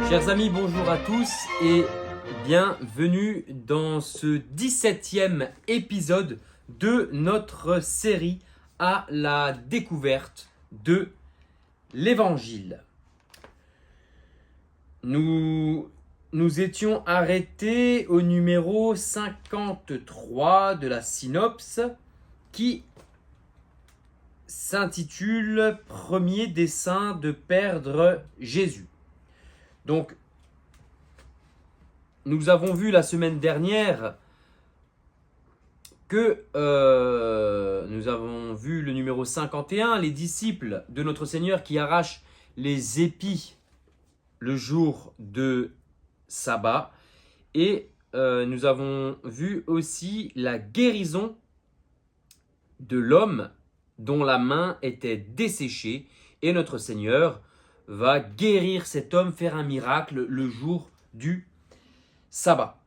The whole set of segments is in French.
Chers amis, bonjour à tous et bienvenue dans ce 17e épisode de notre série à la découverte de l'Évangile. Nous étions arrêtés au numéro 53 de la synopse qui s'intitule « Premier dessein de perdre Jésus ». Donc, nous avons vu la semaine dernière que nous avons vu le numéro 51, les disciples de notre Seigneur qui arrachent les épis le jour de sabbat. Et nous avons vu aussi la guérison de l'homme dont la main était desséchée. Et notre Seigneur va guérir cet homme, faire un miracle le jour du sabbat.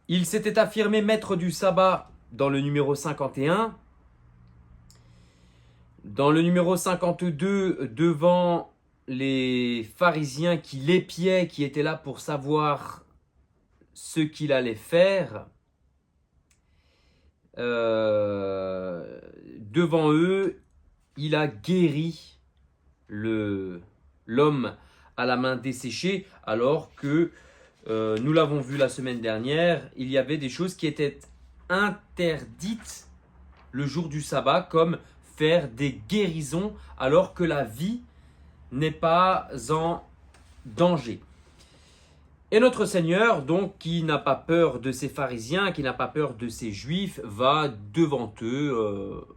Il s'était affirmé maître du sabbat dans le numéro 51. Dans le numéro 52, devant les pharisiens qui l'épiaient, qui étaient là pour savoir ce qu'il allait faire, devant eux, il a guéri l'homme à la main desséchée, alors que, nous l'avons vu la semaine dernière, il y avait des choses qui étaient interdites le jour du sabbat, comme faire des guérisons alors que la vie n'est pas en danger. Et notre Seigneur, donc, qui n'a pas peur de ces pharisiens, qui n'a pas peur de ces juifs, va devant eux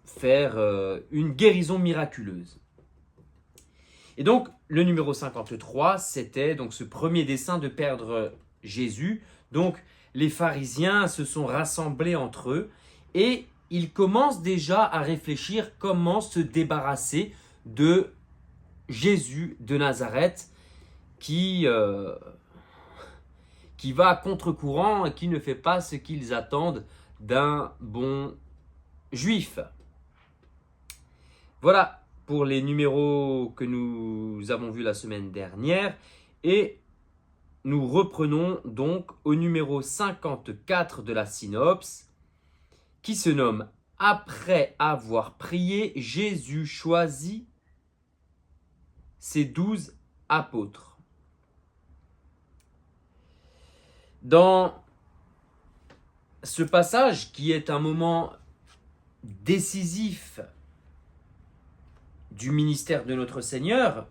faire une guérison miraculeuse. Et donc, le numéro 53, c'était donc ce premier dessein de perdre Jésus. Donc, les pharisiens se sont rassemblés entre eux et ils commencent déjà à réfléchir comment se débarrasser de Jésus de Nazareth qui va à contre-courant et qui ne fait pas ce qu'ils attendent d'un bon juif. Voilà pour les numéros que nous avons vus la semaine dernière. Et nous reprenons donc au numéro 54 de la synopse qui se nomme « Après avoir prié, Jésus choisit ses 12 apôtres ». Dans ce passage qui est un moment décisif du ministère de notre Seigneur,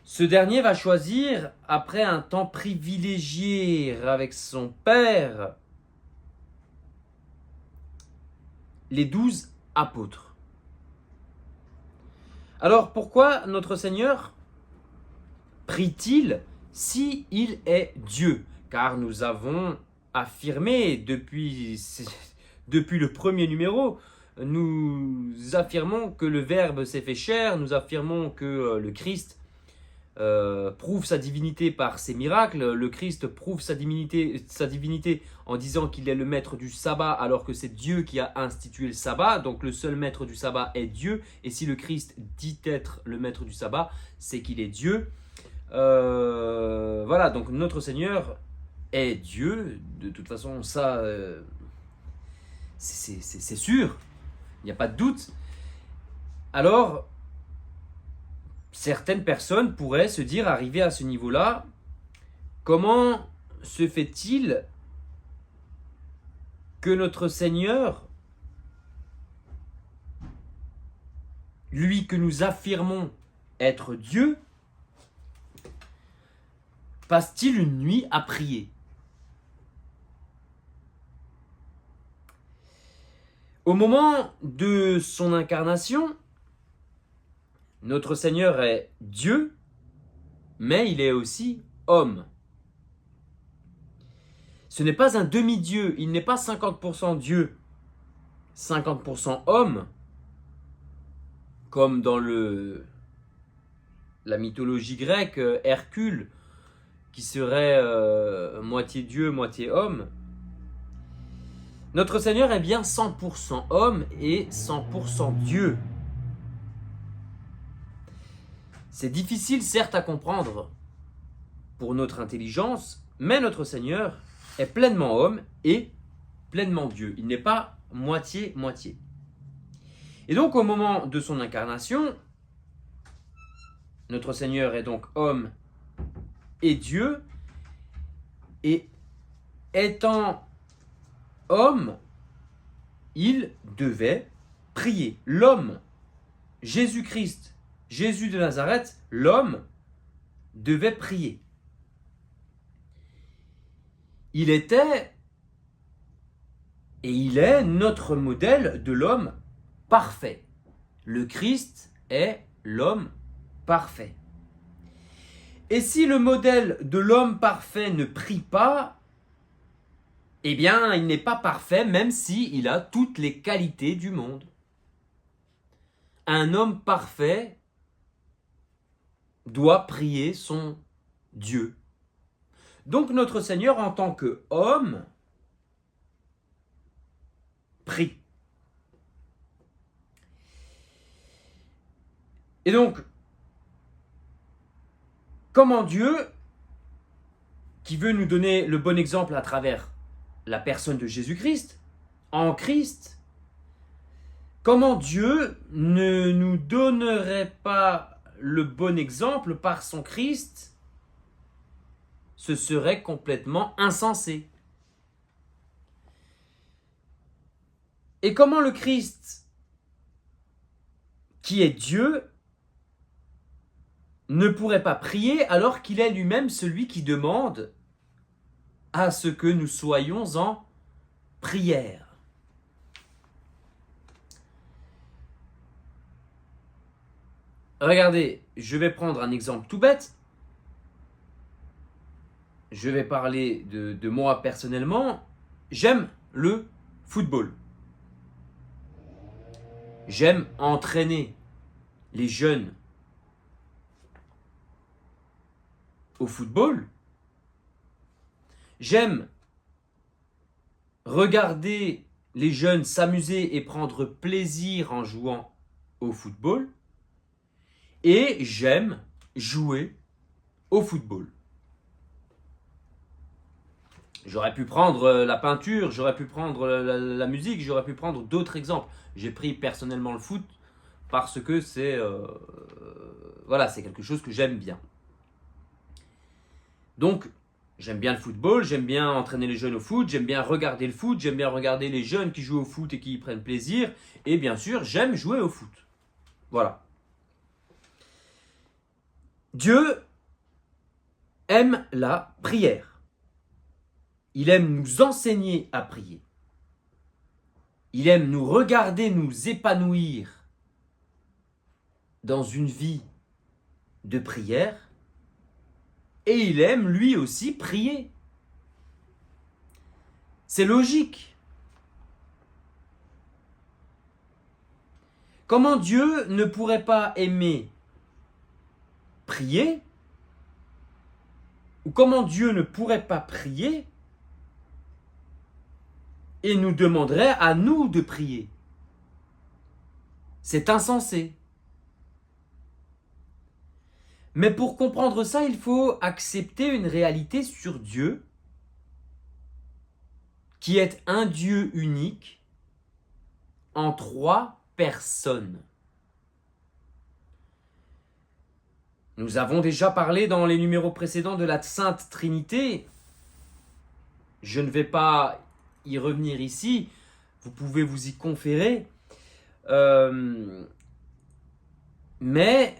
ce dernier va choisir, après un temps privilégié avec son Père, les 12 apôtres. Alors pourquoi notre Seigneur prie-t-il si il est Dieu? Car nous avons affirmé depuis le premier numéro, nous affirmons que le Verbe s'est fait chair, nous affirmons que le Christ prouve sa divinité par ses miracles, le Christ prouve sa divinité en disant qu'il est le maître du sabbat alors que c'est Dieu qui a institué le sabbat, donc le seul maître du sabbat est Dieu, et si le Christ dit être le maître du sabbat, c'est qu'il est Dieu. Voilà, donc notre Seigneur est Dieu, de toute façon ça c'est sûr. Il n'y a pas de doute. Alors, certaines personnes pourraient se dire, arrivé à ce niveau-là, comment se fait-il que notre Seigneur, lui que nous affirmons être Dieu, passe-t-il une nuit à prier? Au moment de son incarnation, notre Seigneur est Dieu, mais il est aussi homme. Ce n'est pas un demi-dieu, il n'est pas 50% Dieu, 50% homme, comme dans la mythologie grecque, Hercule, qui serait moitié Dieu, moitié homme. Notre Seigneur est bien 100% homme et 100% Dieu. C'est difficile certes à comprendre pour notre intelligence, mais notre Seigneur est pleinement homme et pleinement Dieu. Il n'est pas moitié-moitié. Et donc au moment de son incarnation, notre Seigneur est donc homme et Dieu, et étant homme, il devait prier. L'homme, Jésus-Christ, Jésus de Nazareth, l'homme, devait prier. Il était et il est notre modèle de l'homme parfait. Le Christ est l'homme parfait. Et si le modèle de l'homme parfait ne prie pas, eh bien, il n'est pas parfait même s'il a toutes les qualités du monde. Un homme parfait doit prier son Dieu. Donc notre Seigneur, en tant qu'homme, prie. Et donc, comment Dieu, qui veut nous donner le bon exemple à travers la personne de Jésus-Christ, en Christ, comment Dieu ne nous donnerait pas le bon exemple par son Christ? Ce serait complètement insensé. Et comment le Christ, qui est Dieu, ne pourrait pas prier alors qu'il est lui-même celui qui demande à ce que nous soyons en prière? Regardez, je vais prendre un exemple tout bête. Je vais parler de moi personnellement. J'aime le football. J'aime entraîner les jeunes au football. J'aime regarder les jeunes s'amuser et prendre plaisir en jouant au football. Et j'aime jouer au football. J'aurais pu prendre la peinture, j'aurais pu prendre la musique, j'aurais pu prendre d'autres exemples. J'ai pris personnellement le foot parce que c'est quelque chose que j'aime bien. Donc, j'aime bien le football, j'aime bien entraîner les jeunes au foot, j'aime bien regarder le foot, j'aime bien regarder les jeunes qui jouent au foot et qui y prennent plaisir. Et bien sûr, j'aime jouer au foot. Voilà. Dieu aime la prière. Il aime nous enseigner à prier. Il aime nous regarder nous épanouir dans une vie de prière. Et il aime lui aussi prier. C'est logique. Comment Dieu ne pourrait pas aimer prier? Ou comment Dieu ne pourrait pas prier et nous demanderait à nous de prier? C'est insensé. Mais pour comprendre ça, il faut accepter une réalité sur Dieu, qui est un Dieu unique en 3 personnes. Nous avons déjà parlé dans les numéros précédents de la Sainte Trinité. Je ne vais pas y revenir ici. Vous pouvez vous y conférer. Mais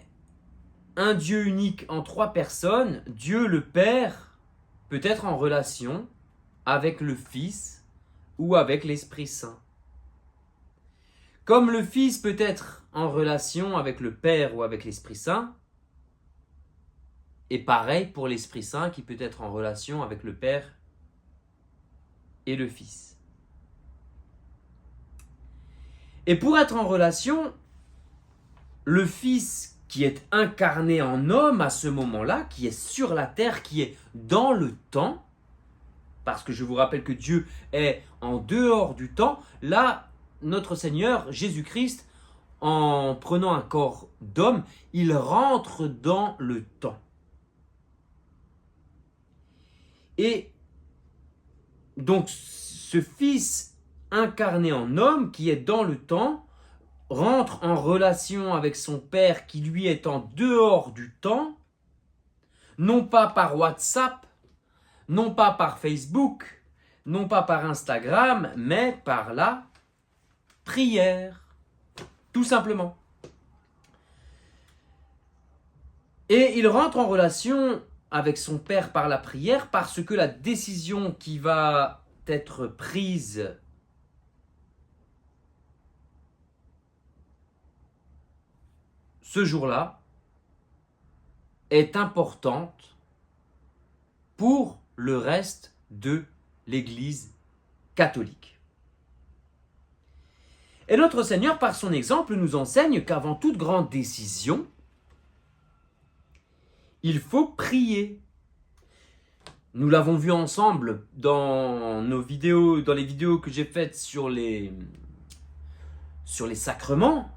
un Dieu unique en 3 personnes, Dieu le Père peut être en relation avec le Fils ou avec l'Esprit Saint. Comme le Fils peut être en relation avec le Père ou avec l'Esprit Saint, et pareil pour l'Esprit Saint qui peut être en relation avec le Père et le Fils. Et pour être en relation, le Fils qui est incarné en homme à ce moment-là, qui est sur la terre, qui est dans le temps, parce que je vous rappelle que Dieu est en dehors du temps, là, notre Seigneur Jésus-Christ, en prenant un corps d'homme, il rentre dans le temps. Et donc ce Fils incarné en homme qui est dans le temps rentre en relation avec son Père qui lui est en dehors du temps, non pas par WhatsApp, non pas par Facebook, non pas par Instagram, mais par la prière, tout simplement. Et il rentre en relation avec son Père par la prière parce que la décision qui va être prise ce jour-là est importante pour le reste de l'Église catholique. Et notre Seigneur, par son exemple, nous enseigne qu'avant toute grande décision, il faut prier. Nous l'avons vu ensemble dans nos vidéos, dans les vidéos que j'ai faites sur les sacrements,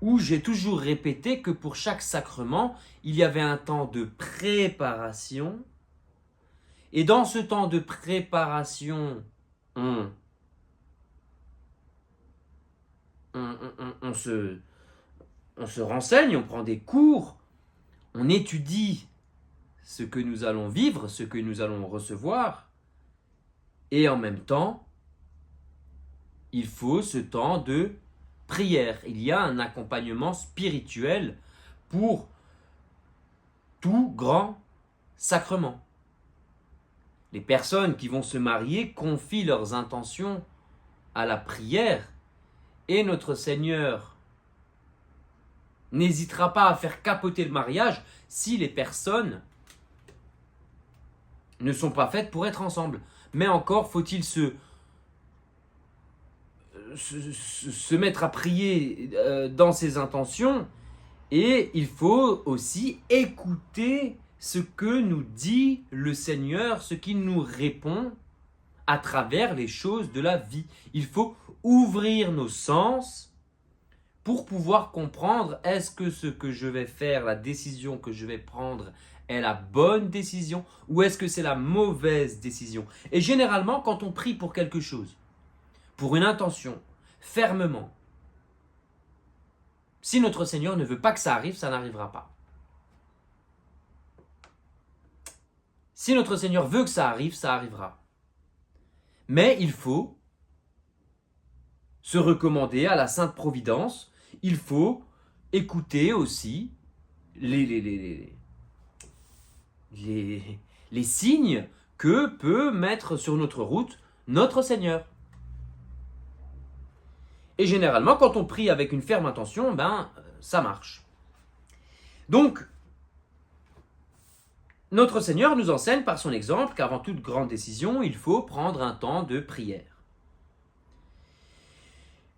où j'ai toujours répété que pour chaque sacrement, il y avait un temps de préparation. Et dans ce temps de préparation, on se renseigne, on prend des cours, on étudie ce que nous allons vivre, ce que nous allons recevoir. Et en même temps, il faut ce temps de prière. Il y a un accompagnement spirituel pour tout grand sacrement. Les personnes qui vont se marier confient leurs intentions à la prière et notre Seigneur n'hésitera pas à faire capoter le mariage si les personnes ne sont pas faites pour être ensemble. Mais encore faut-il se mettre à prier dans ses intentions, et il faut aussi écouter ce que nous dit le Seigneur, ce qu'il nous répond à travers les choses de la vie. Il faut ouvrir nos sens pour pouvoir comprendre, est-ce que ce que je vais faire, la décision que je vais prendre est la bonne décision ou est-ce que c'est la mauvaise décision? Et généralement, quand on prie pour quelque chose, pour une intention, fermement, si notre Seigneur ne veut pas que ça arrive, ça n'arrivera pas. Si notre Seigneur veut que ça arrive, ça arrivera. Mais il faut se recommander à la Sainte Providence. Il faut écouter aussi les signes que peut mettre sur notre route notre Seigneur. Et généralement, quand on prie avec une ferme intention, ça marche. Donc, notre Seigneur nous enseigne par son exemple qu'avant toute grande décision, il faut prendre un temps de prière.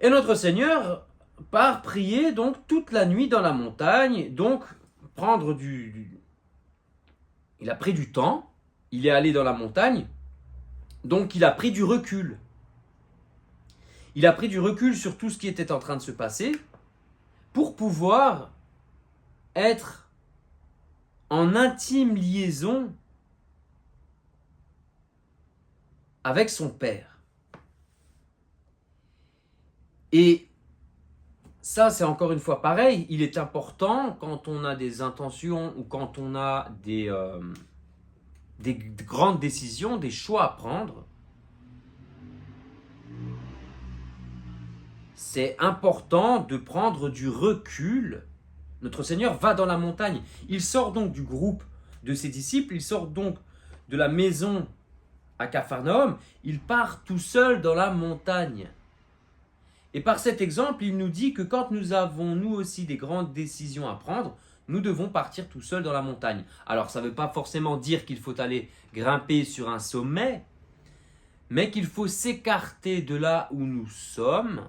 Et notre Seigneur part prier donc toute la nuit dans la montagne, donc il a pris du temps, il est allé dans la montagne, donc il a pris du recul. Il a pris du recul sur tout ce qui était en train de se passer pour pouvoir être en intime liaison avec son Père. Et ça, c'est encore une fois pareil, il est important quand on a des intentions ou quand on a des grandes décisions, des choix à prendre. C'est important de prendre du recul. Notre Seigneur va dans la montagne. Il sort donc du groupe de ses disciples, il sort donc de la maison à Capharnaüm, il part tout seul dans la montagne. Et par cet exemple, il nous dit que quand nous avons nous aussi des grandes décisions à prendre, nous devons partir tout seul dans la montagne. Alors ça ne veut pas forcément dire qu'il faut aller grimper sur un sommet, mais qu'il faut s'écarter de là où nous sommes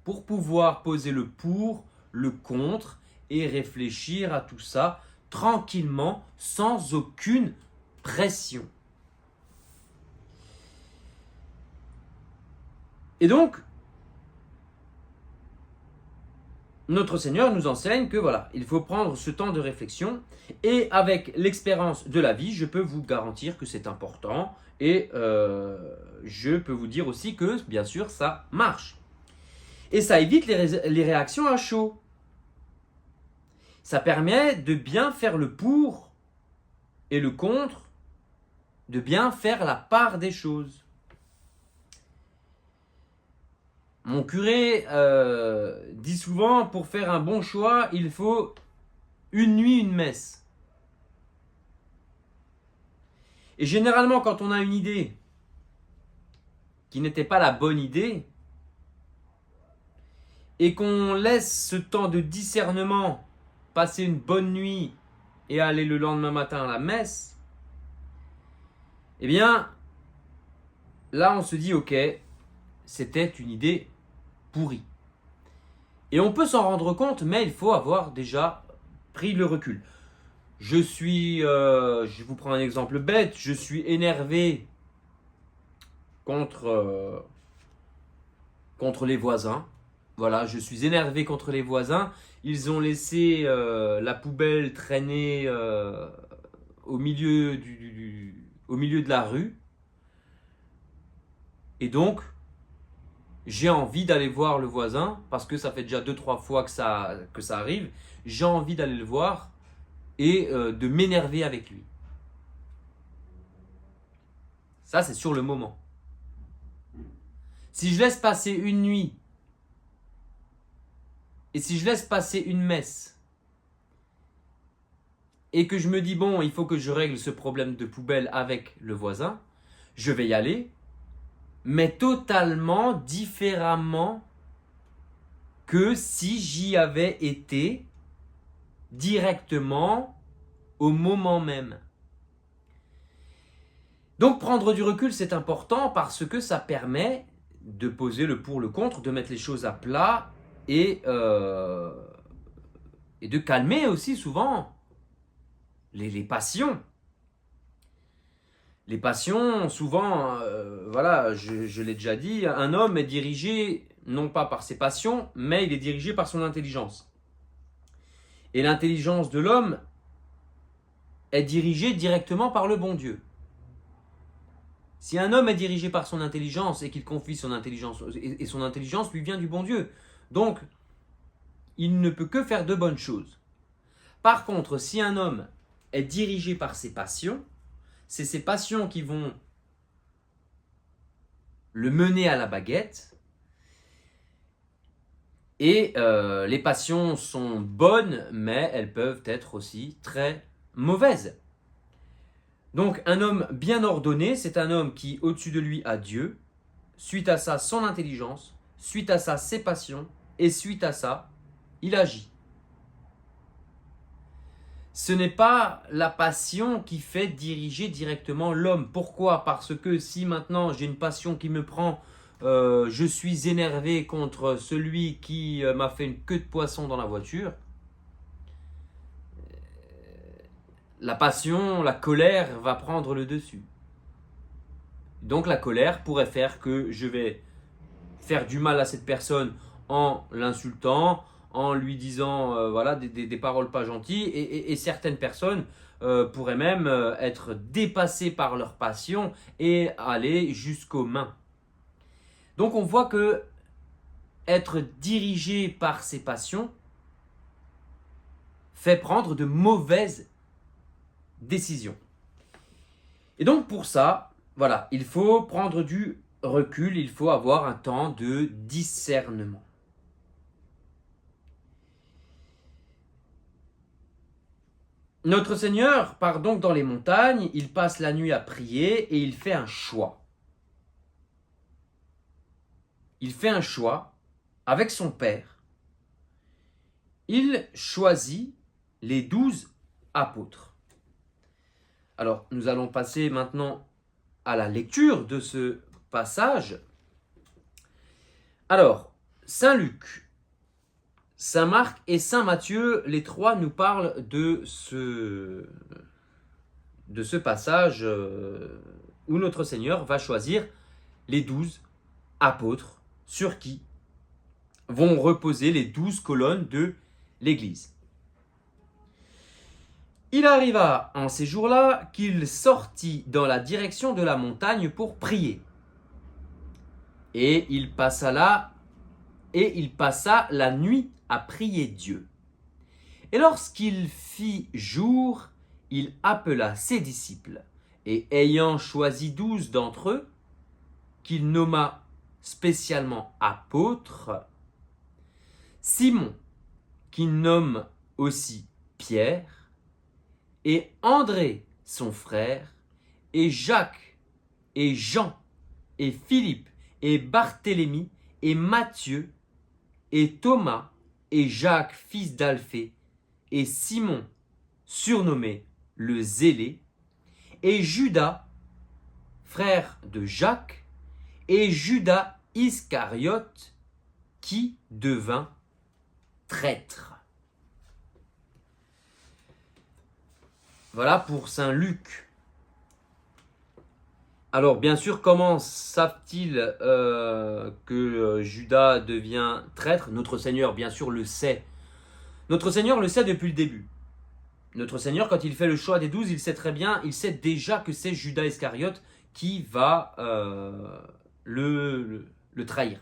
pour pouvoir poser le pour, le contre et réfléchir à tout ça tranquillement, sans aucune pression. Et donc, notre Seigneur nous enseigne que voilà, il faut prendre ce temps de réflexion et avec l'expérience de la vie, je peux vous garantir que c'est important et je peux vous dire aussi que bien sûr ça marche. Et ça évite les réactions à chaud. Ça permet de bien faire le pour et le contre, de bien faire la part des choses. Mon curé dit souvent, pour faire un bon choix, il faut une nuit, une messe. Et généralement, quand on a une idée qui n'était pas la bonne idée, et qu'on laisse ce temps de discernement, passer une bonne nuit et aller le lendemain matin à la messe, eh bien, là on se dit, ok, c'était une idée pourrie. Et on peut s'en rendre compte, mais il faut avoir déjà pris le recul. Je vous prends un exemple bête, je suis énervé contre les voisins. Voilà, je suis énervé contre les voisins. Ils ont laissé la poubelle traîner au milieu de la rue. Et donc, j'ai envie d'aller voir le voisin, parce que ça fait déjà 2-3 fois que ça arrive. J'ai envie d'aller le voir et de m'énerver avec lui. Ça, c'est sur le moment. Si je laisse passer une nuit, et si je laisse passer une messe, et que je me dis, bon, il faut que je règle ce problème de poubelle avec le voisin, je vais y aller, mais totalement différemment que si j'y avais été directement au moment même. Donc prendre du recul, c'est important parce que ça permet de poser le pour, le contre, de mettre les choses à plat et de calmer aussi souvent les passions. Les passions, souvent, voilà, je l'ai déjà dit, un homme est dirigé non pas par ses passions, mais il est dirigé par son intelligence. Et l'intelligence de l'homme est dirigée directement par le bon Dieu. Si un homme est dirigé par son intelligence et qu'il confie son intelligence, et son intelligence lui vient du bon Dieu, donc il ne peut que faire de bonnes choses. Par contre, si un homme est dirigé par ses passions, c'est ces passions qui vont le mener à la baguette. Et les passions sont bonnes, mais elles peuvent être aussi très mauvaises. Donc un homme bien ordonné, c'est un homme qui, au-dessus de lui, a Dieu. Suite à ça, son intelligence. Suite à ça, ses passions. Et suite à ça, il agit. Ce n'est pas la passion qui fait diriger directement l'homme. Pourquoi ? Parce que si maintenant j'ai une passion qui me prend, je suis énervé contre celui qui m'a fait une queue de poisson dans la voiture, la passion, la colère va prendre le dessus. Donc la colère pourrait faire que je vais faire du mal à cette personne en l'insultant, en lui disant voilà, des paroles pas gentilles, et certaines personnes pourraient même être dépassées par leur passion et aller jusqu'aux mains. Donc on voit que être dirigé par ses passions fait prendre de mauvaises décisions. Et donc pour ça, voilà, il faut prendre du recul, il faut avoir un temps de discernement. Notre Seigneur part donc dans les montagnes, il passe la nuit à prier et il fait un choix. Il fait un choix avec son Père. Il choisit les 12 apôtres. Alors, nous allons passer maintenant à la lecture de ce passage. Alors, Saint Luc, Saint Marc et Saint Matthieu, les trois nous parlent de ce passage où notre Seigneur va choisir les 12 apôtres sur qui vont reposer les 12 colonnes de l'église. Il arriva en ces jours-là qu'il sortit dans la direction de la montagne pour prier. Et il passa la nuit à prier Dieu. Et lorsqu'il fit jour, il appela ses disciples, et ayant choisi 12 d'entre eux, qu'il nomma spécialement apôtres, Simon, qu'il nomme aussi Pierre, et André, son frère, et Jacques, et Jean, et Philippe, et Barthélemy, et Matthieu, et Thomas, et Jacques, fils d'Alphée, et Simon, surnommé le Zélé, et Judas, frère de Jacques, et Judas Iscariote, qui devint traître. Voilà pour Saint Luc. Alors bien sûr, comment savent-ils que Judas devient traître? Notre Seigneur, bien sûr, le sait. Notre Seigneur le sait depuis le début. Notre Seigneur, quand il fait le choix des 12, il sait très bien, il sait déjà que c'est Judas Iscariote qui va le trahir.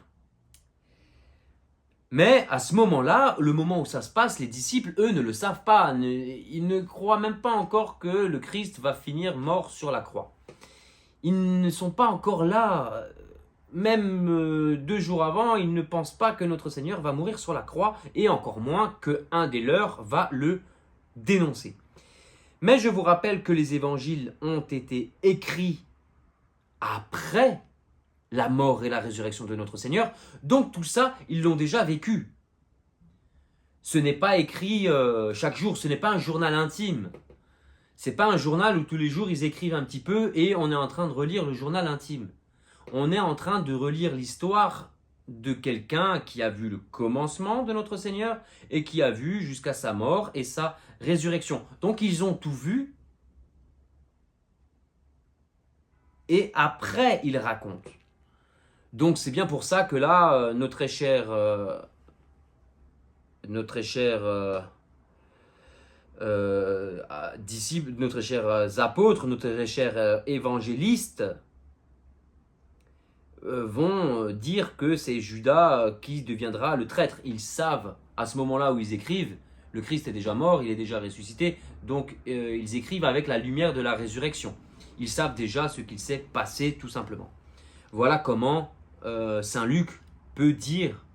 Mais à ce moment-là, le moment où ça se passe, les disciples, eux, ne le savent pas. Ils ne croient même pas encore que le Christ va finir mort sur la croix. Ils ne sont pas encore là. Même 2 jours avant, ils ne pensent pas que notre Seigneur va mourir sur la croix, et encore moins qu'un des leurs va le dénoncer. Mais je vous rappelle que les évangiles ont été écrits après la mort et la résurrection de notre Seigneur, donc tout ça, ils l'ont déjà vécu. Ce n'est pas écrit chaque jour, ce n'est pas un journal intime. C'est pas un journal où tous les jours ils écrivent un petit peu et on est en train de relire le journal intime. On est en train de relire l'histoire de quelqu'un qui a vu le commencement de notre Seigneur et qui a vu jusqu'à sa mort et sa résurrection. Donc ils ont tout vu et après ils racontent. Donc c'est bien pour ça que là, nos très chers disciples, nos très chers apôtres, nos très chers évangélistes vont dire que c'est Judas qui deviendra le traître. Ils savent à ce moment-là où ils écrivent, le Christ est déjà mort, il est déjà ressuscité, donc ils écrivent avec la lumière de la résurrection. Ils savent déjà ce qu'il s'est passé tout simplement. Voilà comment Saint Luc peut dire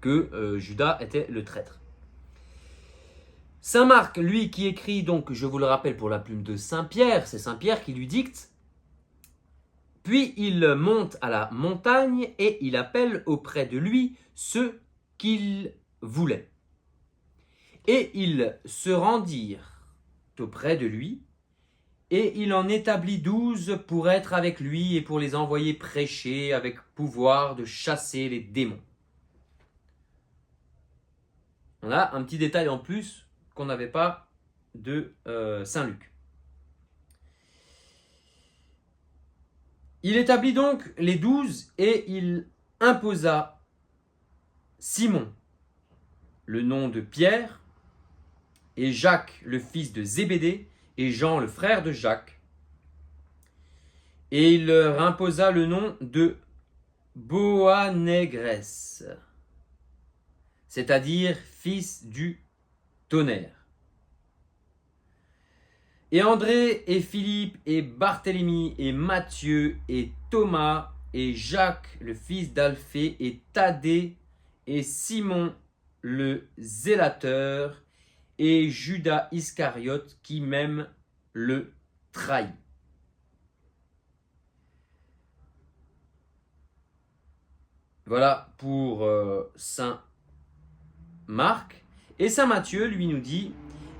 que Judas était le traître. Saint Marc, lui, qui écrit, donc je vous le rappelle pour la plume de Saint Pierre, c'est Saint Pierre qui lui dicte. Puis il monte à la montagne et il appelle auprès de lui ceux qu'il voulait. Et ils se rendirent auprès de lui, et il en établit 12 pour être avec lui et pour les envoyer prêcher avec pouvoir de chasser les démons. On a un petit détail en plus qu'on n'avait pas de Saint Luc. Il établit donc les 12 et il imposa Simon, le nom de Pierre, et Jacques, le fils de Zébédée, et Jean, le frère de Jacques. Et il leur imposa le nom de Boanerges, c'est-à-dire fils du tonnerre. Et André, et Philippe, et Barthélemy, et Matthieu, et Thomas, et Jacques, le fils d'Alphée, et Thaddée, et Simon, le zélateur, et Judas Iscariote, qui même le trahit. Voilà pour Saint Marc. Et Saint Matthieu, lui, nous dit: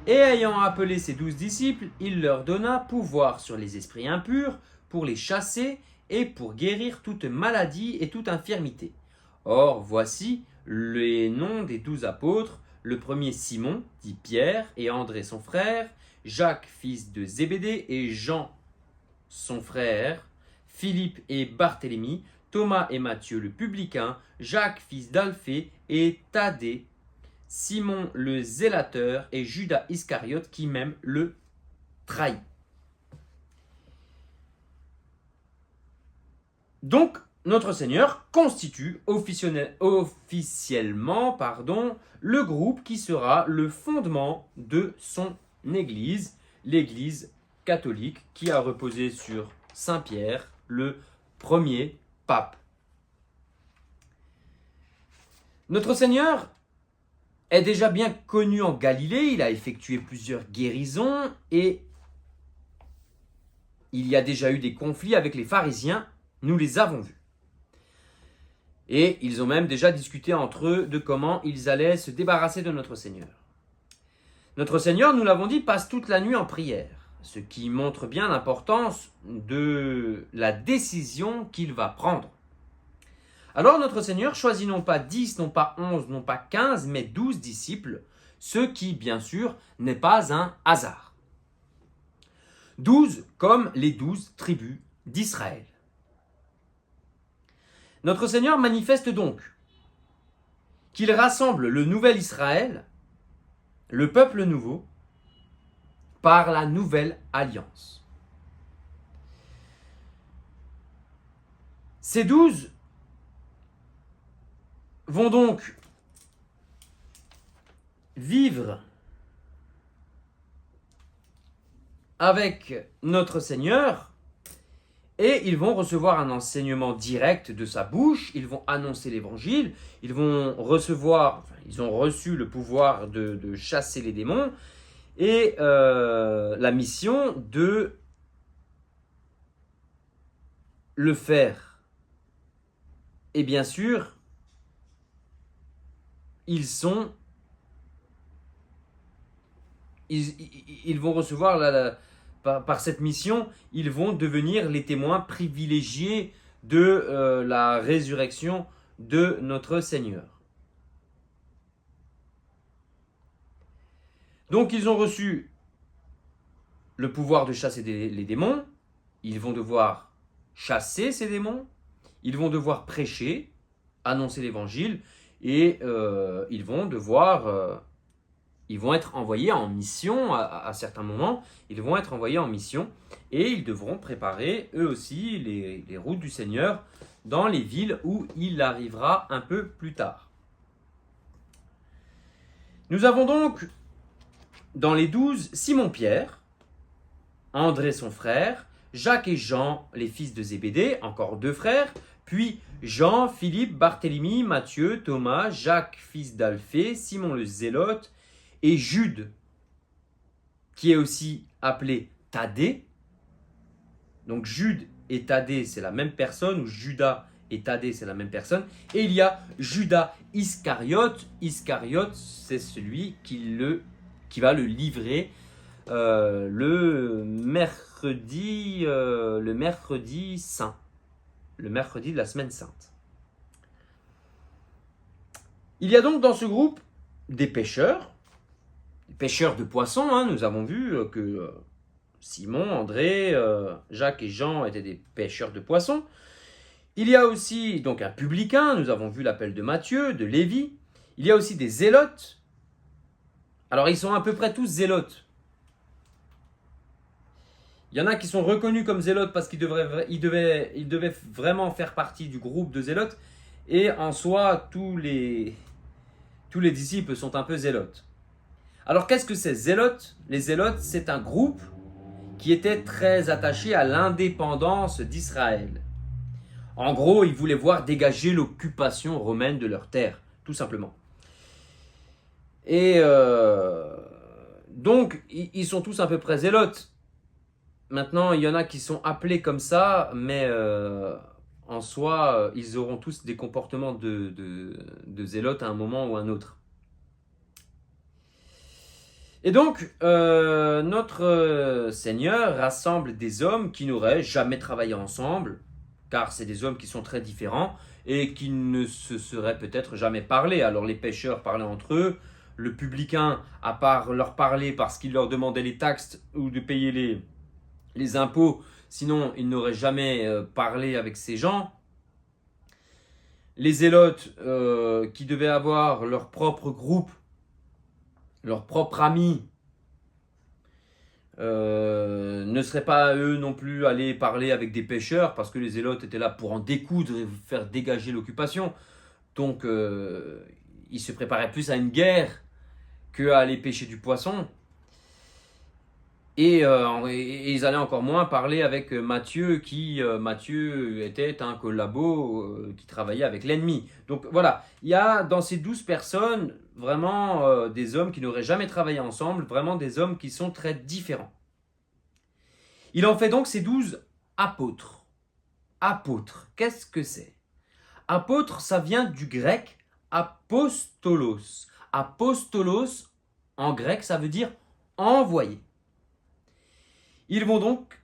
et ayant appelé ses 12 disciples, il leur donna pouvoir sur les esprits impurs pour les chasser et pour guérir toute maladie et toute infirmité. Or, voici les noms des 12 apôtres. Le premier Simon, dit Pierre, et André son frère, Jacques fils de Zébédée et Jean son frère, Philippe et Barthélemy, Thomas et Matthieu le publicain, Jacques fils d'Alphée et Thaddée, Simon le zélateur et Judas Iscariote qui même le trahit. Donc, notre Seigneur constitue officiellement le groupe qui sera le fondement de son Église, l'Église catholique qui a reposé sur Saint Pierre, le premier pape. Notre Seigneur est déjà bien connu en Galilée, il a effectué plusieurs guérisons et il y a déjà eu des conflits avec les pharisiens, nous les avons vus. Et ils ont même déjà discuté entre eux de comment ils allaient se débarrasser de notre Seigneur. Notre Seigneur, nous l'avons dit, passe toute la nuit en prière, ce qui montre bien l'importance de la décision qu'il va prendre. Alors notre Seigneur choisit non pas 10, non pas 11, non pas 15, mais 12 disciples, ce qui, bien sûr, n'est pas un hasard. 12 comme les 12 tribus d'Israël. Notre Seigneur manifeste donc qu'il rassemble le nouvel Israël, le peuple nouveau, par la nouvelle alliance. Ces 12 vont donc vivre avec notre Seigneur et ils vont recevoir un enseignement direct de sa bouche, ils vont annoncer l'évangile, ils ont reçu le pouvoir de chasser les démons et la mission de le faire. Et bien sûr, ils vont recevoir par cette mission, ils vont devenir les témoins privilégiés de la résurrection de notre Seigneur. Donc ils ont reçu le pouvoir de chasser les démons, ils vont devoir chasser ces démons, ils vont devoir prêcher, annoncer l'évangile et ils vont être envoyés en mission à certains moments, ils vont être envoyés en mission et ils devront préparer eux aussi les routes du Seigneur dans les villes où il arrivera un peu plus tard. Nous avons donc dans les 12 Simon-Pierre, André son frère, Jacques et Jean les fils de Zébédée, encore 2 frères, puis Jean, Philippe, Barthélemy, Matthieu, Thomas, Jacques fils d'Alphée, Simon le Zélote, et Jude, qui est aussi appelé Thaddée. Donc Jude et Thaddée, c'est la même personne, ou Judas et Thaddée, c'est la même personne. Et il y a Judas Iscariote. Iscariote, c'est celui qui va le livrer le mercredi saint, le mercredi de la semaine sainte. Il y a donc dans ce groupe des pêcheurs de poissons, nous avons vu que Simon, André, Jacques et Jean étaient des pêcheurs de poissons. Il y a aussi donc un publicain, nous avons vu l'appel de Matthieu, de Lévi. Il y a aussi des zélotes. Alors ils sont à peu près tous zélotes. Il y en a qui sont reconnus comme zélotes parce qu'ils devaient vraiment faire partie du groupe de zélotes. Et en soi, tous les disciples sont un peu zélotes. Alors qu'est-ce que c'est zélotes ? Les zélotes, c'est un groupe qui était très attaché à l'indépendance d'Israël. En gros, ils voulaient voir dégager l'occupation romaine de leur terre, tout simplement. Et donc, ils sont tous à peu près zélotes. Maintenant, il y en a qui sont appelés comme ça, mais en soi, ils auront tous des comportements de zélotes à un moment ou à un autre. Et donc, notre Seigneur rassemble des hommes qui n'auraient jamais travaillé ensemble, car c'est des hommes qui sont très différents et qui ne se seraient peut-être jamais parlé. Alors les pêcheurs parlaient entre eux, le publicain, à part leur parler parce qu'il leur demandait les taxes ou de payer les impôts, sinon il n'aurait jamais parlé avec ces gens. les zélotes qui devaient avoir leur propre groupe, leur propre ami, ne seraient pas eux non plus allés parler avec des pêcheurs parce que les zélotes étaient là pour en découdre et faire dégager l'occupation. Donc ils se préparaient plus à une guerre qu'à aller pêcher du poisson. Et ils allaient encore moins parler avec Matthieu, Matthieu était un collabo qui travaillait avec l'ennemi. Donc voilà, il y a dans ces 12 personnes vraiment des hommes qui n'auraient jamais travaillé ensemble, vraiment des hommes qui sont très différents. Il en fait donc ces 12 apôtres. Apôtres, qu'est-ce que c'est? Apôtre, ça vient du grec apostolos. Apostolos, en grec, ça veut dire envoyé. Ils vont donc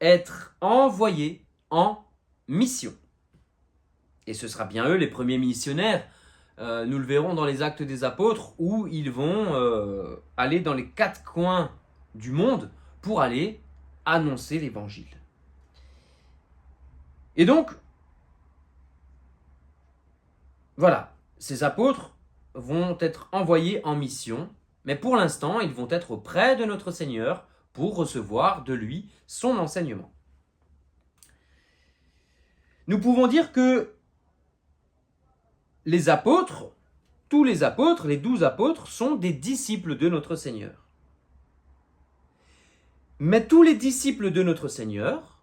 être envoyés en mission. Et ce sera bien eux les premiers missionnaires. Nous le verrons dans les Actes des Apôtres où ils vont aller dans les 4 coins du monde pour aller annoncer l'évangile. Et donc, voilà, ces apôtres vont être envoyés en mission, mais pour l'instant, ils vont être auprès de notre Seigneur pour recevoir de lui son enseignement. Nous pouvons dire que les apôtres, tous les apôtres, les 12 apôtres, sont des disciples de notre Seigneur. Mais tous les disciples de notre Seigneur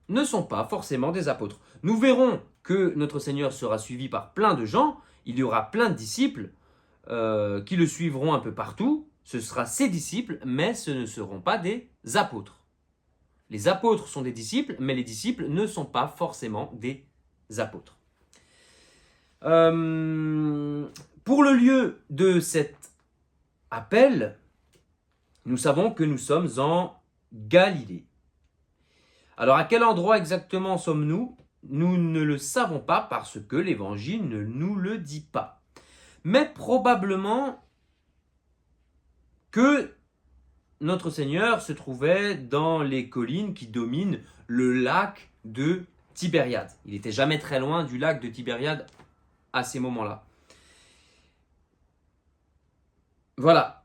ne sont pas forcément des apôtres. Nous verrons que notre Seigneur sera suivi par plein de gens, il y aura plein de disciples qui le suivront un peu partout, ce sera ses disciples, mais ce ne seront pas des apôtres. Les apôtres sont des disciples, mais les disciples ne sont pas forcément des apôtres. Pour le lieu de cet appel, nous savons que nous sommes en Galilée. Alors à quel endroit exactement sommes-nous? Nous ne le savons pas parce que l'Évangile ne nous le dit pas. Mais probablement que notre Seigneur se trouvait dans les collines qui dominent le lac de Tibériade. Il n'était jamais très loin du lac de Tibériade à ces moments-là. Voilà.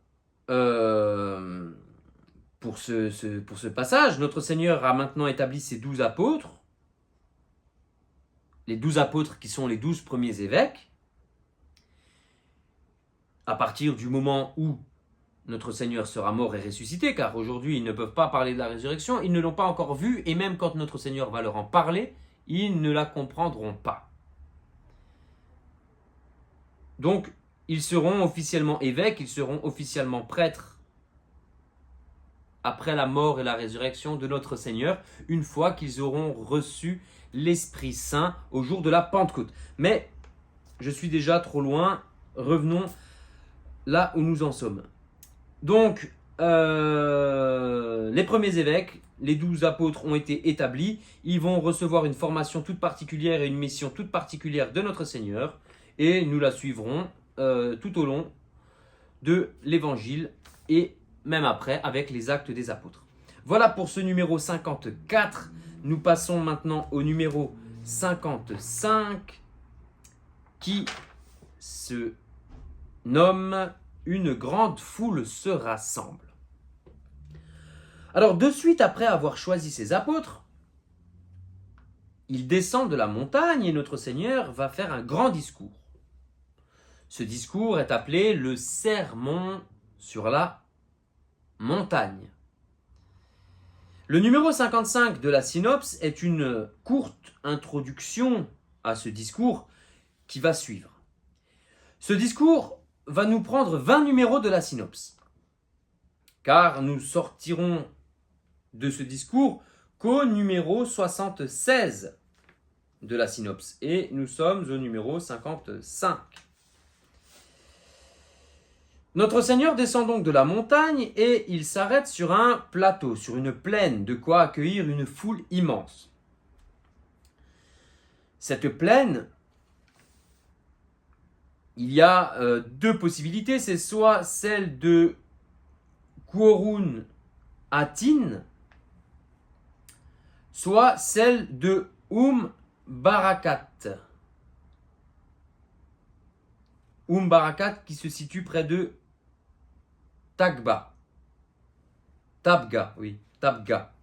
Pour ce passage, notre Seigneur a maintenant établi ses 12 apôtres. Les 12 apôtres qui sont les 12 premiers évêques. À partir du moment où notre Seigneur sera mort et ressuscité, car aujourd'hui ils ne peuvent pas parler de la résurrection, ils ne l'ont pas encore vue, et même quand notre Seigneur va leur en parler, ils ne la comprendront pas. Donc, ils seront officiellement évêques, ils seront officiellement prêtres après la mort et la résurrection de notre Seigneur, une fois qu'ils auront reçu l'Esprit Saint au jour de la Pentecôte. Mais, je suis déjà trop loin, revenons là où nous en sommes. Donc, les premiers évêques, les 12 apôtres ont été établis, ils vont recevoir une formation toute particulière et une mission toute particulière de notre Seigneur, et nous la suivrons tout au long de l'Évangile et même après avec les Actes des Apôtres. Voilà pour ce numéro 54. Nous passons maintenant au numéro 55 qui se nomme « Une grande foule se rassemble ». Alors de suite après avoir choisi ses apôtres, il descend de la montagne et notre Seigneur va faire un grand discours. Ce discours est appelé le Sermon sur la montagne. Le numéro 55 de la synopse est une courte introduction à ce discours qui va suivre. Ce discours va nous prendre 20 numéros de la synopse, car nous sortirons de ce discours qu'au numéro 76 de la synopse, et nous sommes au numéro 55. Notre Seigneur descend donc de la montagne et il s'arrête sur un plateau, sur une plaine, de quoi accueillir une foule immense. Cette plaine, il y a deux possibilités, c'est soit celle de Quorun Atin, soit celle de Barakat. Barakat qui se situe près de Tabga. Tabga.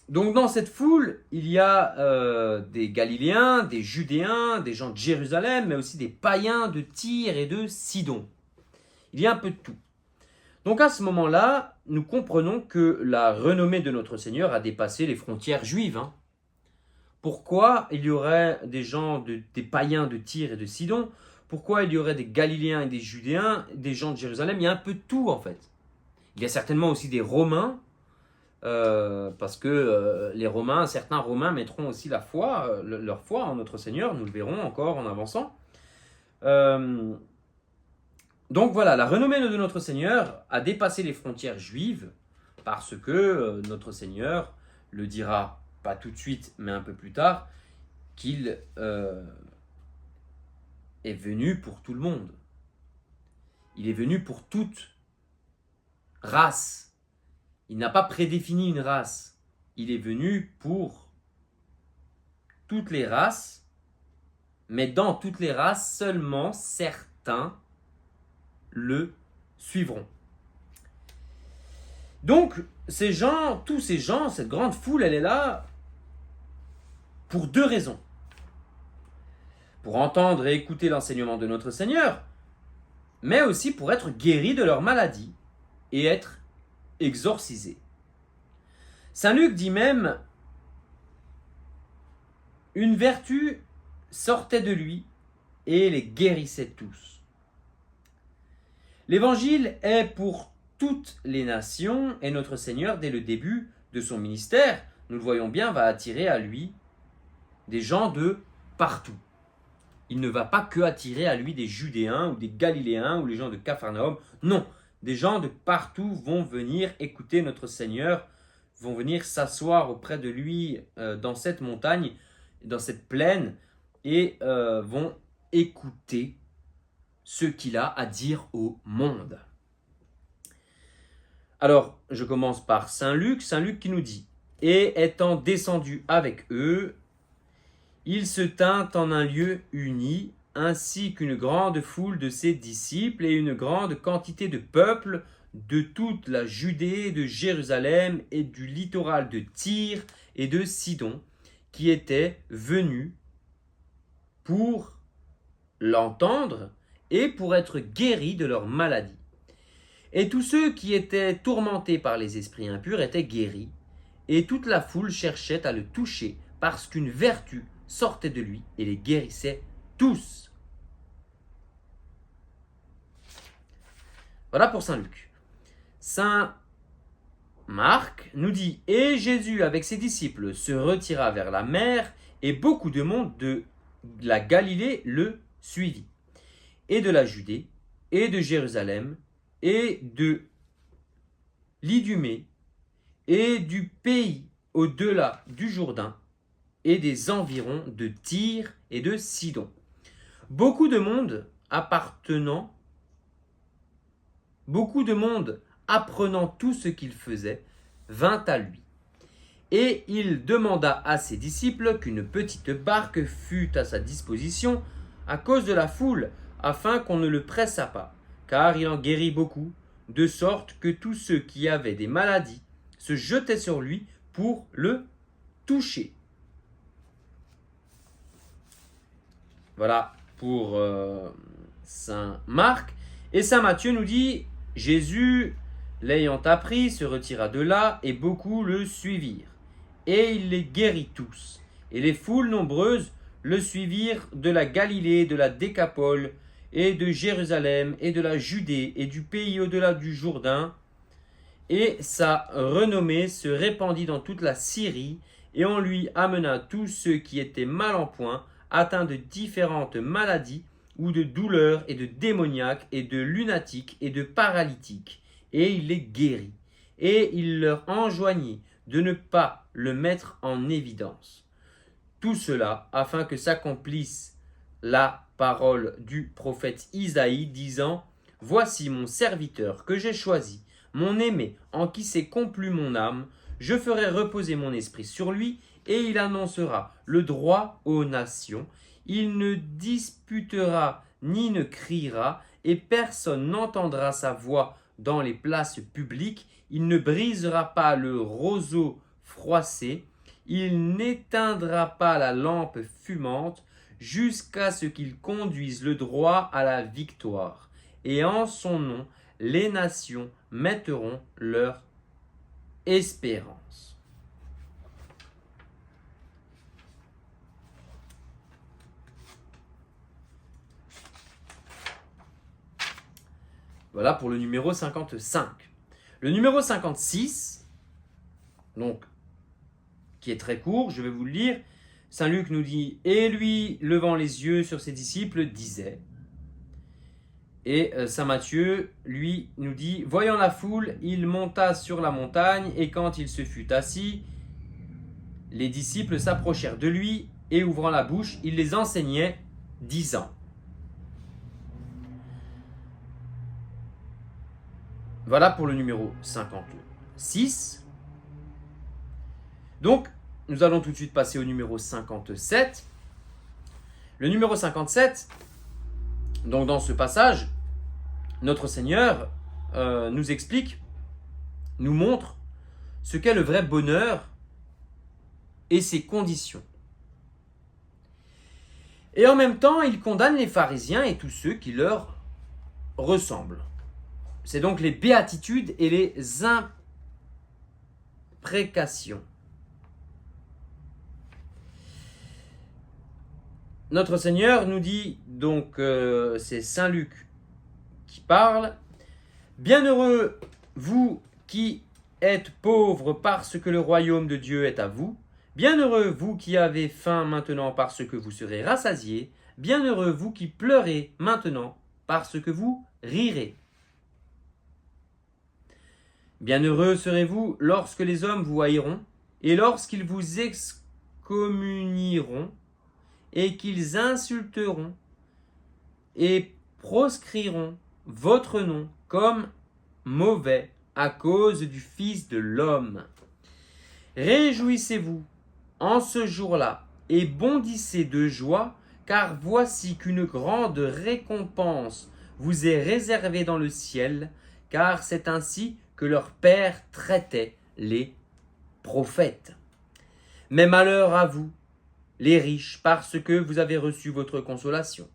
Donc dans cette foule, il y a des Galiléens, des Judéens, des gens de Jérusalem, mais aussi des païens de Tyr et de Sidon. Il y a un peu de tout. Donc à ce moment-là, nous comprenons que la renommée de notre Seigneur a dépassé les frontières juives. Pourquoi il y aurait des gens, des païens de Tyr et de Sidon? Pourquoi il y aurait des Galiléens et des Judéens, des gens de Jérusalem? Il y a un peu de tout en fait. Il y a certainement aussi des Romains, parce que les Romains, certains Romains mettront aussi leur foi en notre Seigneur, nous le verrons encore en avançant. Donc voilà, la renommée de notre Seigneur a dépassé les frontières juives parce que notre Seigneur le dira, pas tout de suite, mais un peu plus tard, qu'il est venu pour tout le monde. Il est venu pour toute race. Il n'a pas prédéfini une race. Il est venu pour toutes les races, mais dans toutes les races, seulement certains le suivront. Donc, tous ces gens, cette grande foule, elle est là pour deux raisons. Pour entendre et écouter l'enseignement de notre Seigneur, mais aussi pour être guéris de leur maladie et être exorcisés. Saint Luc dit même, une vertu sortait de lui et les guérissait tous. L'évangile est pour toutes les nations et notre Seigneur, dès le début de son ministère, nous le voyons bien, va attirer à lui des gens de partout. Il ne va pas que attirer à lui des Judéens ou des Galiléens ou les gens de Capharnaüm. Non, des gens de partout vont venir écouter notre Seigneur, vont venir s'asseoir auprès de lui dans cette montagne, dans cette plaine, et vont écouter ce qu'il a à dire au monde. Alors, je commence par Saint Luc qui nous dit « Et étant descendu avec eux, il se tint en un lieu uni, ainsi qu'une grande foule de ses disciples et une grande quantité de peuple de toute la Judée, de Jérusalem et du littoral de Tyr et de Sidon, qui étaient venus pour l'entendre et pour être guéris de leur maladie. Et tous ceux qui étaient tourmentés par les esprits impurs étaient guéris, et toute la foule cherchait à le toucher, parce qu'une vertu sortait de lui et les guérissait tous. » Voilà pour Saint Luc. Saint Marc nous dit « Et Jésus avec ses disciples se retira vers la mer, et beaucoup de monde de la Galilée le suivit, et de la Judée, et de Jérusalem, et de l'Idumée, et du pays au-delà du Jourdain, et des environs de Tyr et de Sidon. Beaucoup de monde apprenant tout ce qu'il faisait, vint à lui. Et il demanda à ses disciples qu'une petite barque fût à sa disposition à cause de la foule, afin qu'on ne le pressât pas, car il en guérit beaucoup, de sorte que tous ceux qui avaient des maladies se jetaient sur lui pour le toucher. Voilà pour Saint Marc. Et Saint Matthieu nous dit, Jésus, l'ayant appris, se retira de là, et beaucoup le suivirent. Et il les guérit tous. Et les foules nombreuses le suivirent de la Galilée, de la Décapole, et de Jérusalem, et de la Judée, et du pays au-delà du Jourdain. Et sa renommée se répandit dans toute la Syrie, et on lui amena tous ceux qui étaient mal en point, atteints de différentes maladies, ou de douleurs, et de démoniaques, et de lunatiques, et de paralytiques, et il les guérit. Et il leur enjoignit de ne pas le mettre en évidence. Tout cela afin que s'accomplisse la parole du prophète Isaïe, disant « Voici mon serviteur que j'ai choisi, mon aimé, en qui s'est complu mon âme, je ferai reposer mon esprit sur lui, et il annoncera le droit aux nations. Il ne disputera ni ne criera, et personne n'entendra sa voix dans les places publiques. Il ne brisera pas le roseau froissé, il n'éteindra pas la lampe fumante, jusqu'à ce qu'il conduise le droit à la victoire. Et en son nom, les nations mettront leur espérance. Voilà pour le numéro 55. Le numéro 56, donc, qui est très court, je vais vous le lire. Saint Luc nous dit « Et lui, levant les yeux sur ses disciples, disait ». Et Saint Matthieu, lui, nous dit « Voyant la foule, il monta sur la montagne, et quand il se fut assis, les disciples s'approchèrent de lui, et ouvrant la bouche, il les enseignait, disant ». Voilà pour le numéro 56. Donc, nous allons tout de suite passer au numéro 57. Le numéro 57, donc dans ce passage, notre Seigneur nous explique, nous montre ce qu'est le vrai bonheur et ses conditions. Et en même temps, il condamne les pharisiens et tous ceux qui leur ressemblent. C'est donc les béatitudes et les imprécations. Notre Seigneur nous dit, donc c'est Saint Luc qui parle, « Bienheureux vous qui êtes pauvres parce que le royaume de Dieu est à vous. Bienheureux vous qui avez faim maintenant parce que vous serez rassasiés. Bienheureux vous qui pleurez maintenant parce que vous rirez. Bienheureux serez-vous lorsque les hommes vous haïront et lorsqu'ils vous excommunieront et qu'ils insulteront et proscriront votre nom comme mauvais à cause du Fils de l'homme. Réjouissez-vous en ce jour-là et bondissez de joie, car voici qu'une grande récompense vous est réservée dans le ciel, car c'est ainsi que leur Père traitait les prophètes. Mais malheur à vous, les riches, parce que vous avez reçu votre consolation.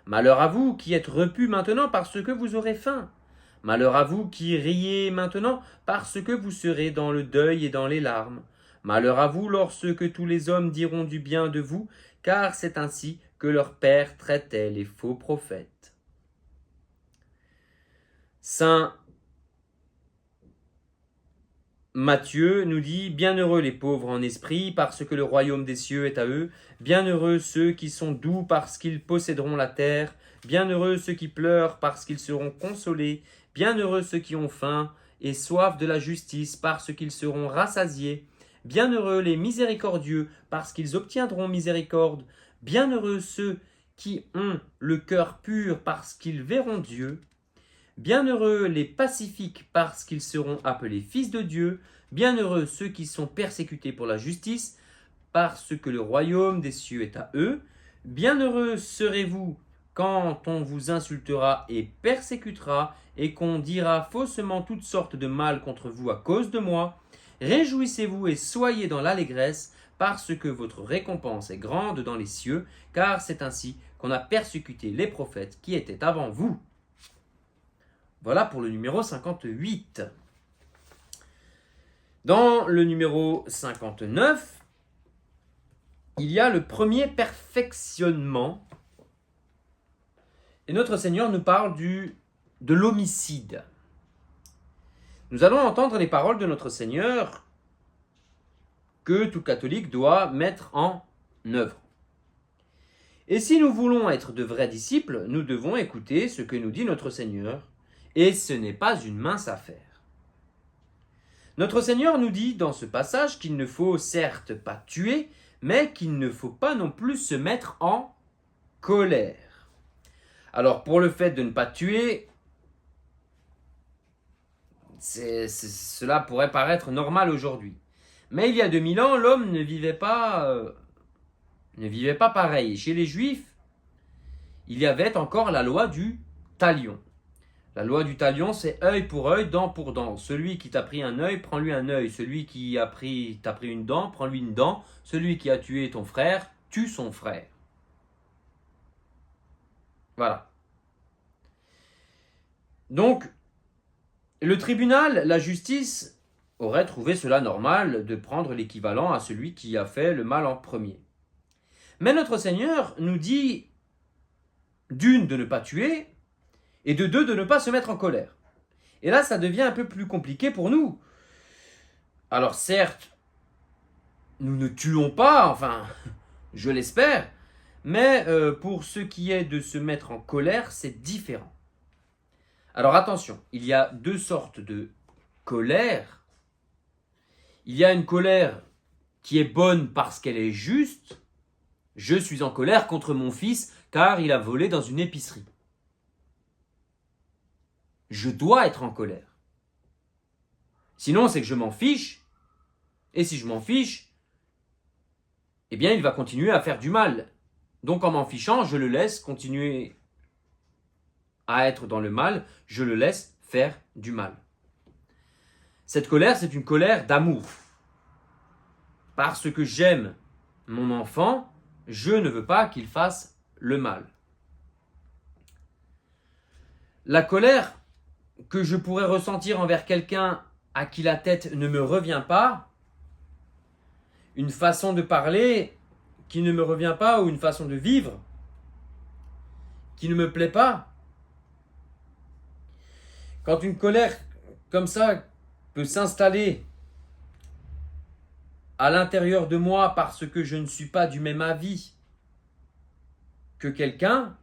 Malheur à vous qui êtes repus maintenant parce que vous aurez faim. Malheur à vous qui riez maintenant parce que vous serez dans le deuil et dans les larmes. Malheur à vous lorsque tous les hommes diront du bien de vous, car c'est ainsi que leur Père traitait les faux prophètes. Saint Matthieu nous dit « Bienheureux les pauvres en esprit, parce que le royaume des cieux est à eux. Bienheureux ceux qui sont doux, parce qu'ils posséderont la terre. Bienheureux ceux qui pleurent, parce qu'ils seront consolés. Bienheureux ceux qui ont faim et soif de la justice, parce qu'ils seront rassasiés. Bienheureux les miséricordieux, parce qu'ils obtiendront miséricorde. Bienheureux ceux qui ont le cœur pur, parce qu'ils verront Dieu. Bienheureux les pacifiques, parce qu'ils seront appelés fils de Dieu. Bienheureux ceux qui sont persécutés pour la justice, parce que le royaume des cieux est à eux. Bienheureux serez-vous quand on vous insultera et persécutera, et qu'on dira faussement toutes sortes de mal contre vous à cause de moi. Réjouissez-vous et soyez dans l'allégresse, parce que votre récompense est grande dans les cieux, car c'est ainsi qu'on a persécuté les prophètes qui étaient avant vous. » Voilà pour le numéro 58. Dans le numéro 59, il y a le premier perfectionnement. Et notre Seigneur nous parle de l'homicide. Nous allons entendre les paroles de notre Seigneur que tout catholique doit mettre en œuvre. Et si nous voulons être de vrais disciples, nous devons écouter ce que nous dit notre Seigneur. Et ce n'est pas une mince affaire. Notre Seigneur nous dit dans ce passage qu'il ne faut certes pas tuer, mais qu'il ne faut pas non plus se mettre en colère. Alors pour le fait de ne pas tuer, cela pourrait paraître normal aujourd'hui. Mais il y a 2000 ans, l'homme ne vivait pas ne vivaient pas pareil. Chez les Juifs, il y avait encore la loi du talion. La loi du talion, c'est œil pour œil, dent pour dent. Celui qui t'a pris un œil, prends-lui un œil. Celui qui t'a pris une dent, prends-lui une dent. Celui qui a tué ton frère, tue son frère. Voilà. Donc, le tribunal, la justice, aurait trouvé cela normal de prendre l'équivalent à celui qui a fait le mal en premier. Mais notre Seigneur nous dit d'une, de ne pas tuer, et de deux, de ne pas se mettre en colère. Et là, ça devient un peu plus compliqué pour nous. Alors certes, nous ne tuons pas, enfin, je l'espère, mais pour ce qui est de se mettre en colère, c'est différent. Alors attention, il y a deux sortes de colère. Il y a une colère qui est bonne parce qu'elle est juste. Je suis en colère contre mon fils car il a volé dans une épicerie. Je dois être en colère. Sinon, c'est que je m'en fiche. Et si je m'en fiche, eh bien, il va continuer à faire du mal. Donc, en m'en fichant, je le laisse continuer à être dans le mal. Je le laisse faire du mal. Cette colère, c'est une colère d'amour. Parce que j'aime mon enfant, je ne veux pas qu'il fasse le mal. La colère que je pourrais ressentir envers quelqu'un à qui la tête ne me revient pas, une façon de parler qui ne me revient pas ou une façon de vivre qui ne me plaît pas. Quand une colère comme ça peut s'installer à l'intérieur de moi parce que je ne suis pas du même avis que quelqu'un,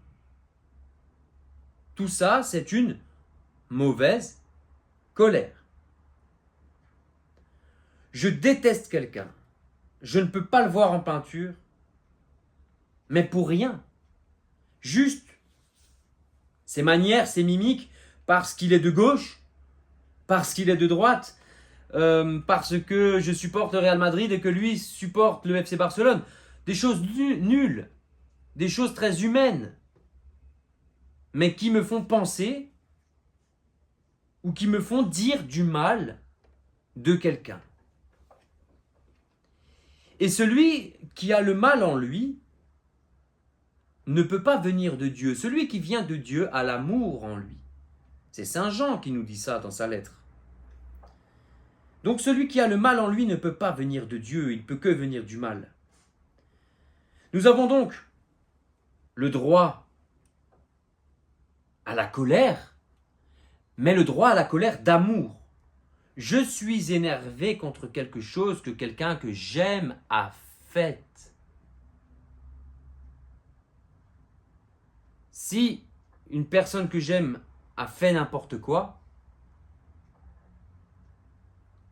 tout ça, c'est une mauvaise colère. Je déteste quelqu'un. Je ne peux pas le voir en peinture, mais pour rien. Juste ses manières, ses mimiques, parce qu'il est de gauche, parce qu'il est de droite, parce que je supporte le Real Madrid et que lui supporte le FC Barcelone. Des choses nulles, des choses très humaines, mais qui me font penser ou qui me font dire du mal de quelqu'un. Et celui qui a le mal en lui ne peut pas venir de Dieu. Celui qui vient de Dieu a l'amour en lui. C'est Saint Jean qui nous dit ça dans sa lettre. Donc celui qui a le mal en lui ne peut pas venir de Dieu, il ne peut que venir du mal. Nous avons donc le droit à la colère, mais le droit à la colère d'amour. Je suis énervé contre quelque chose que quelqu'un que j'aime a fait. Si une personne que j'aime a fait n'importe quoi,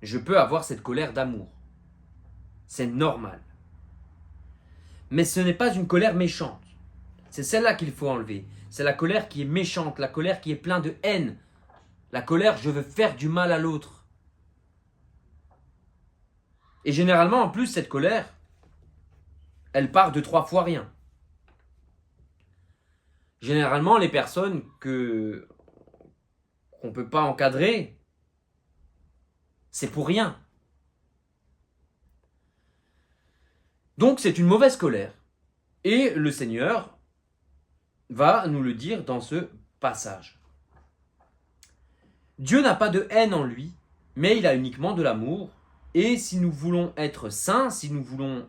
je peux avoir cette colère d'amour. C'est normal. Mais ce n'est pas une colère méchante. C'est celle-là qu'il faut enlever. C'est la colère qui est méchante, la colère qui est pleine de haine. La colère, je veux faire du mal à l'autre. Et généralement, en plus, cette colère, elle part de 3 fois rien. Généralement, les personnes qu'on ne peut pas encadrer, c'est pour rien. Donc, c'est une mauvaise colère. Et le Seigneur va nous le dire dans ce passage. Dieu n'a pas de haine en lui, mais il a uniquement de l'amour. Et si nous voulons être saints, si nous voulons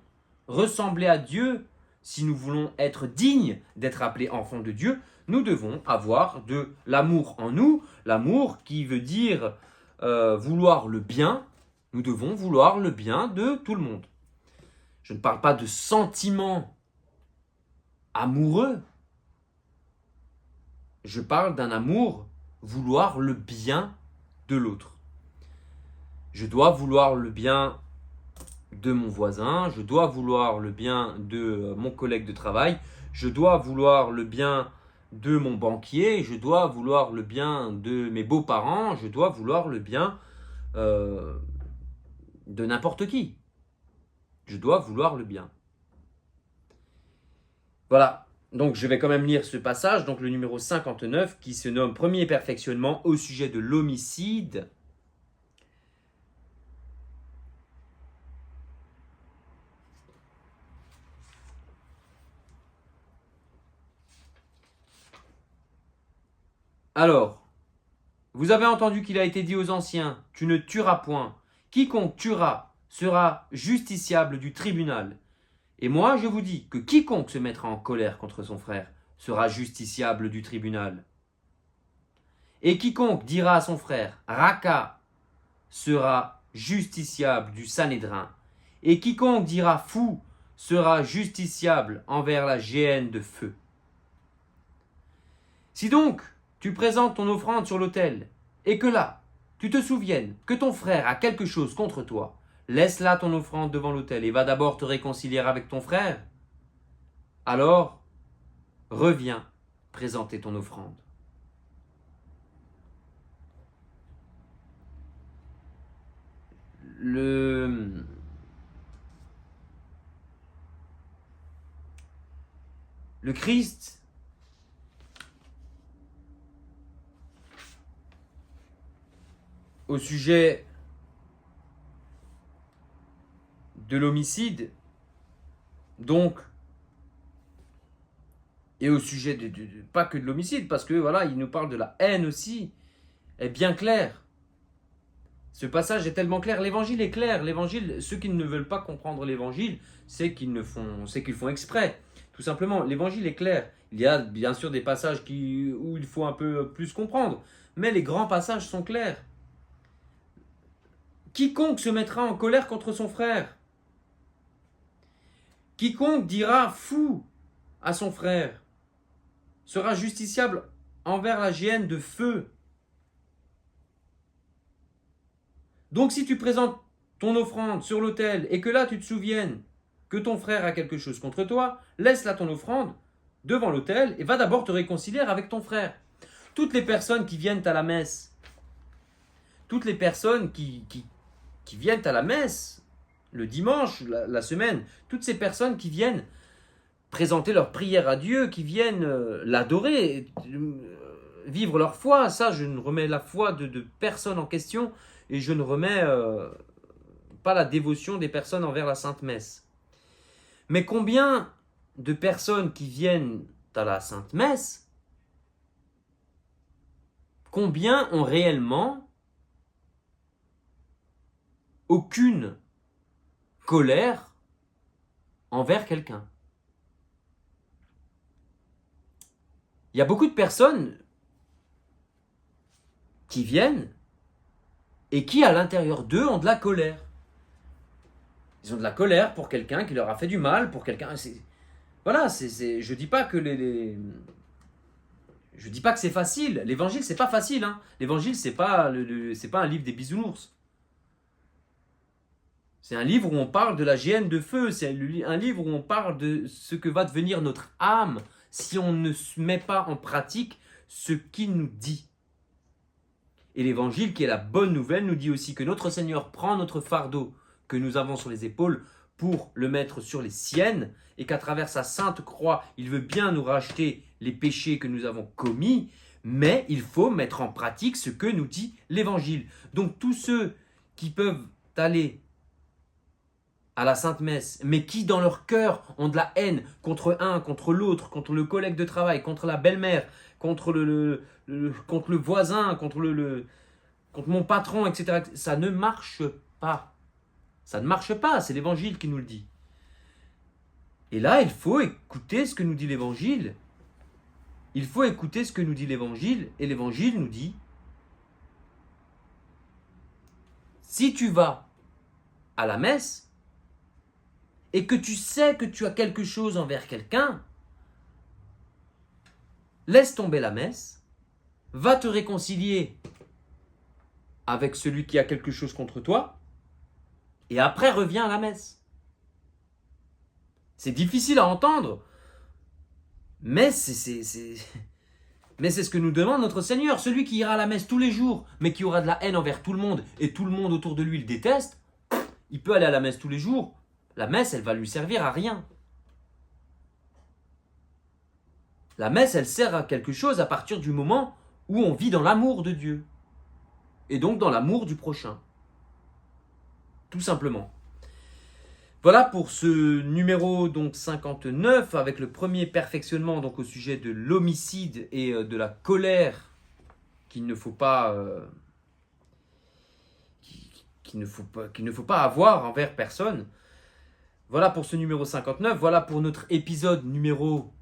ressembler à Dieu, si nous voulons être dignes d'être appelés enfants de Dieu, nous devons avoir de l'amour en nous. L'amour qui veut dire vouloir le bien. Nous devons vouloir le bien de tout le monde. Je ne parle pas de sentiments amoureux. Je parle d'un amour, vouloir le bien de l'autre. Je dois vouloir le bien de mon voisin, je dois vouloir le bien de mon collègue de travail, je dois vouloir le bien de mon banquier, je dois vouloir le bien de mes beaux-parents, je dois vouloir le bien de n'importe qui. Je dois vouloir le bien. Voilà. Donc je vais quand même lire ce passage, donc le numéro 59, qui se nomme Premier perfectionnement au sujet de l'homicide. Alors, vous avez entendu qu'il a été dit aux anciens, tu ne tueras point. Quiconque tuera sera justiciable du tribunal. Et moi, je vous dis que quiconque se mettra en colère contre son frère sera justiciable du tribunal. Et quiconque dira à son frère, Raka, sera justiciable du Sanhédrin. Et quiconque dira fou sera justiciable envers la géhenne de feu. Si donc tu présentes ton offrande sur l'autel, et que là, tu te souviennes que ton frère a quelque chose contre toi, laisse là ton offrande devant l'autel et va d'abord te réconcilier avec ton frère. Alors, reviens présenter ton offrande. Le Christ au sujet de l'homicide, donc, et au sujet pas que de l'homicide, parce que voilà, il nous parle de la haine aussi, est bien clair. Ce passage est tellement clair. L'évangile est clair. L'évangile, ceux qui ne veulent pas comprendre l'évangile, c'est qu'ils font exprès. Tout simplement, l'évangile est clair. Il y a bien sûr des passages où il faut un peu plus comprendre, mais les grands passages sont clairs. Quiconque se mettra en colère contre son frère, quiconque dira fou à son frère, sera justiciable envers la géhenne de feu. Donc si tu présentes ton offrande sur l'autel et que là tu te souviennes que ton frère a quelque chose contre toi, laisse là ton offrande devant l'autel et va d'abord te réconcilier avec ton frère. Toutes les personnes qui viennent à la messe, toutes les personnes qui viennent à la messe le dimanche, la semaine, toutes ces personnes qui viennent présenter leur prière à Dieu, qui viennent l'adorer, vivre leur foi, ça je ne remets la foi de personne en question et je ne remets pas la dévotion des personnes envers la Sainte Messe. Mais combien de personnes qui viennent à la Sainte Messe, combien ont réellement aucune colère envers quelqu'un? Il y a beaucoup de personnes qui viennent et qui, à l'intérieur d'eux, ont de la colère. Ils ont de la colère pour quelqu'un qui leur a fait du mal, pour quelqu'un... Voilà, je dis pas que je dis pas que c'est facile. L'évangile, c'est pas facile. Hein. L'évangile, c'est pas un livre des bisounours. C'est un livre où on parle de la géhenne de feu. C'est un livre où on parle de ce que va devenir notre âme si on ne met pas en pratique ce qu'il nous dit. Et l'évangile, qui est la bonne nouvelle, nous dit aussi que notre Seigneur prend notre fardeau que nous avons sur les épaules pour le mettre sur les siennes et qu'à travers sa sainte croix, il veut bien nous racheter les péchés que nous avons commis, mais il faut mettre en pratique ce que nous dit l'évangile. Donc tous ceux qui peuvent aller à la Sainte Messe, mais qui dans leur cœur ont de la haine contre un, contre l'autre, contre le collègue de travail, contre la belle-mère, contre contre le voisin, contre mon patron, etc. Ça ne marche pas. Ça ne marche pas, c'est l'évangile qui nous le dit. Et là, il faut écouter ce que nous dit l'évangile. Il faut écouter ce que nous dit l'évangile, et l'évangile nous dit, si tu vas à la messe, et que tu sais que tu as quelque chose envers quelqu'un, laisse tomber la messe, va te réconcilier avec celui qui a quelque chose contre toi, et après reviens à la messe. C'est difficile à entendre, mais c'est ce que nous demande notre Seigneur. Celui qui ira à la messe tous les jours, mais qui aura de la haine envers tout le monde, et tout le monde autour de lui le déteste, il peut aller à la messe tous les jours. La messe, elle va lui servir à rien. La messe, elle sert à quelque chose à partir du moment où on vit dans l'amour de Dieu. Et donc dans l'amour du prochain. Tout simplement. Voilà pour ce numéro donc 59 avec le premier perfectionnement donc au sujet de l'homicide et de la colère qu'il ne faut pas qu'il ne faut pas avoir envers personne. Voilà pour ce numéro 59. Voilà pour notre épisode numéro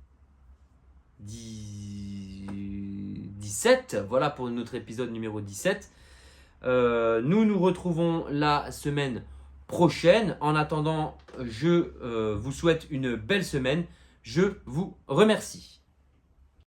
17. Voilà pour notre épisode numéro 17. Nous nous retrouvons la semaine prochaine. En attendant, je vous souhaite une belle semaine. Je vous remercie.